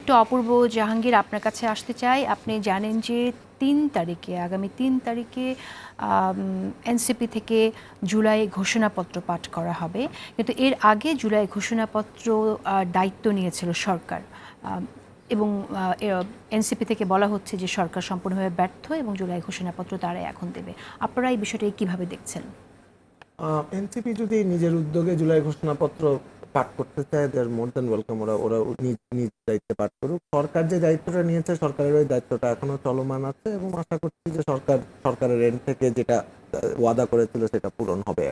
একটু অপূর্ব জাহাঙ্গীর আপনার কাছে আসতে চাই। আপনি জানেন যে আগামী ৩ তারিখে এনসিপি থেকে জুলাই ঘোষণাপত্র পাঠ করা হবে, কিন্তু এর আগে জুলাই ঘোষণাপত্র দায়িত্ব নিয়েছিল সরকার, এবং এনসিপি থেকে বলা হচ্ছে যে সরকার সম্পূর্ণভাবে ব্যর্থ এবং জুলাই ঘোষণাপত্র তারাই এখন দেবে। আপনারা এই বিষয়টাকে কীভাবে দেখছেন? এনসিপি যদি নিজের উদ্যোগে জুলাই ঘোষণাপত্র পাঠ করতে চায়, দেয়ার মোর দ্যান ওয়েলকাম। ওরা নিজ দায়িত্বে পাঠ করুক। সরকার যে দায়িত্বটা নিয়েছে, সরকারের ওই দায়িত্বটা এখনো চলমান আছে এবং আশা করছি যে সরকারের এন্ড থেকে যেটা ওয়াদা করেছিল সেটা পূরণ হবে।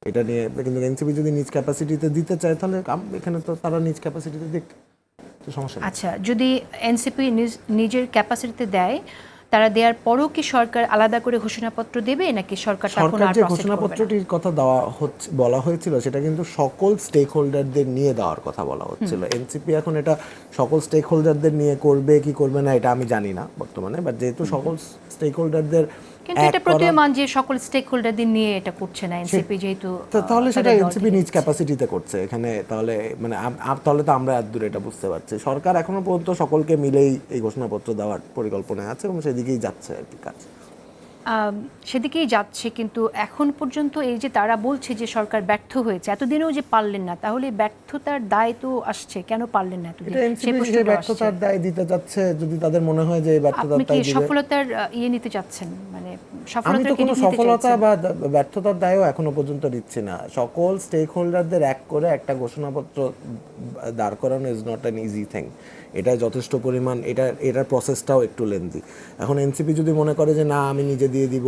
এটা নিয়ে কিন্তু এনসিপি যদি নিজ ক্যাপাসিটিতে দিতে চায় তাহলে এখানে তো তারা নিজ ক্যাপাসিটিতে দিক, সমস্যা নেই। আচ্ছা, যদি এনসিপি নিজের ক্যাপাসিটিতে দেয়, তারা দেওয়ার পরও কি সরকার আলাদা করে ঘোষণাপত্র দেবে, নাকি সরকার যে ঘোষণাপত্রটির কথা বলা হয়েছিল সেটা কিন্তু সকল স্টেক হোল্ডারদের নিয়ে দেওয়ার কথা বলা হচ্ছিল। এনসিপি এখন এটা সকল স্টেক হোল্ডারদের নিয়ে করবে কি করবে না এটা আমি জানি না বর্তমানে, বাট যেহেতু সকল স্টেক হোল্ডারদের, কিন্তু এটা প্রতীয়মান যে সকল স্টেক হোল্ডারদের নিয়ে এটা করছে না এনসিপি, যেহেতু তাহলে সেটা এনসিপি নিজ ক্যাপাসিটিতে করছে এখানে। তাহলে মানে তাহলে তো আমরা এত দূরে এটা বুঝতে পারছি। সরকার এখনো পর্যন্ত সকলকে মিলেই এই ঘোষণাপত্র দেওয়ার পরিকল্পনায় আছে এবং সেদিকেই যাচ্ছে আর কি কাজ। সেদিকেই যাচ্ছে, কিন্তু এখন পর্যন্ত এই যে তারা বলছে যে সরকার ব্যর্থ হয়েছে, এতদিনেও যে পারলেন না, তাহলে ব্যর্থতার দায় তো আসছে, কেন পারলেন না এতদিন? সেই ব্যর্থতার দায় দিতে যাচ্ছে যদি তাদের মনে হয় যে এই ব্যর্থতার দায় দিবে। সফলতার নিতে চাচ্ছেন, মানে আমি তো কোনো সফলতা বা ব্যর্থতার দায়ও এখনো পর্যন্ত দিচ্ছি না। সকল স্টেক হোল্ডারদের এক করে একটা ঘোষণাপত্র দাঁড় করানো is not an easy thing. এটা যথেষ্ট পরিমাণ, এটার প্রসেসটাও একটু লেন্দি। এখন এনসিপি যদি মনে করে যে না আমি নিজে দিয়ে দিব,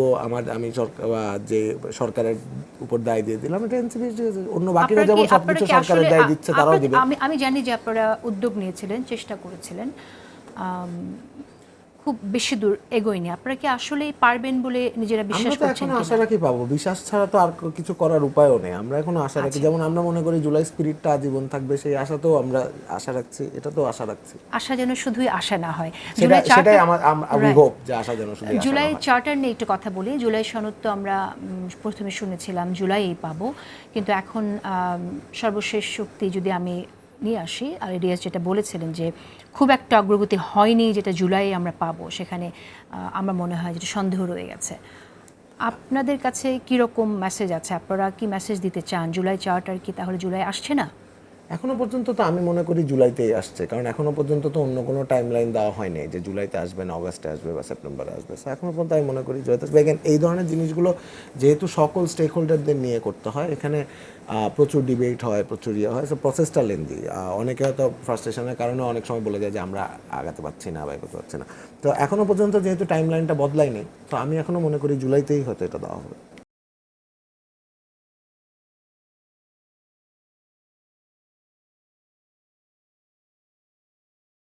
আমি যে সরকারের উপর দায় দিয়ে দিলাম, এটা এনসিপি অন্য বাকিরা যেমন সবকিছু সরকারের দায় দিচ্ছে তারাও দিবে। আমি জানি যে আপনারা উদ্যোগ নিয়েছিলেন, চেষ্টা করেছিলেন, খুব বেশি দূর এগোয়নি। আপনারা কি আসলেই পারবেন বলে নিজেরা বিশ্বাস করছেন? আমরা আশা রাখি পাবো। বিশ্বাস ছাড়া তো আর কিছু করার উপায়ও নেই। আমরা এখন আশা রাখি, যেমন আমরা মনে করি জুলাই স্পিরিটটা আজীবন থাকবে, সেই আশাতেও আমরা আশা রাখছি। এটা তো আশা রাখছি। আশা যেন শুধুই আশা না হয়, সেটাই আমি হোপ যে আশা যেন শুধু আশা না হয়। জুলাই চার্টার নিয়ে একটু কথা বলি। জুলাই সনদ তো আমরা প্রথমে শুনেছিলাম জুলাইই পাবো, কিন্তু এখন সর্বশেষ শক্তি যদি আমি নিয়ে আসি, আর রিয়াজ যেটা বলেছিলেন যে খুব একটা অগ্রগতি হয়নি, যেটা জুলাই আমরা পাবো, সেখানে আমার মনে হয় যেটা সন্দেহ রয়ে গেছে। আপনাদের কাছে কীরকম মেসেজ আছে? আপনারা কি মেসেজ দিতে চান? জুলাই চার্টার কি তাহলে জুলাই আসছে না? এখনো পর্যন্ত তো আমি মনে করি জুলাইতেই আসছে, কারণ এখনো পর্যন্ত তো অন্য কোনো টাইমলাইন দেওয়া হয়নি যে জুলাইতে আসবে না অগাস্টে আসবে বা সেপ্টেম্বরে আসবে। এখনো পর্যন্ত আমি মনে করি জুলাইতে আসবে। এই ধরনের জিনিসগুলো যেহেতু সকল স্টেক হোল্ডারদের নিয়ে করতে হয়, এখানে প্রচুর ডিবেট হয়, প্রচুর হয়, সো প্রসেসটা লেন্দি। অনেকে হয়তো ফ্রাস্ট্রেশনের কারণে অনেক সময় বলে যায় যে আমরা আগাতে পারছি না বা এগোতে পারছি না। তো এখনো পর্যন্ত যেহেতু টাইমলাইনটা বদলায়নি, তো আমি এখনো মনে করি জুলাইতেই হয়তো এটা দেওয়া হবে।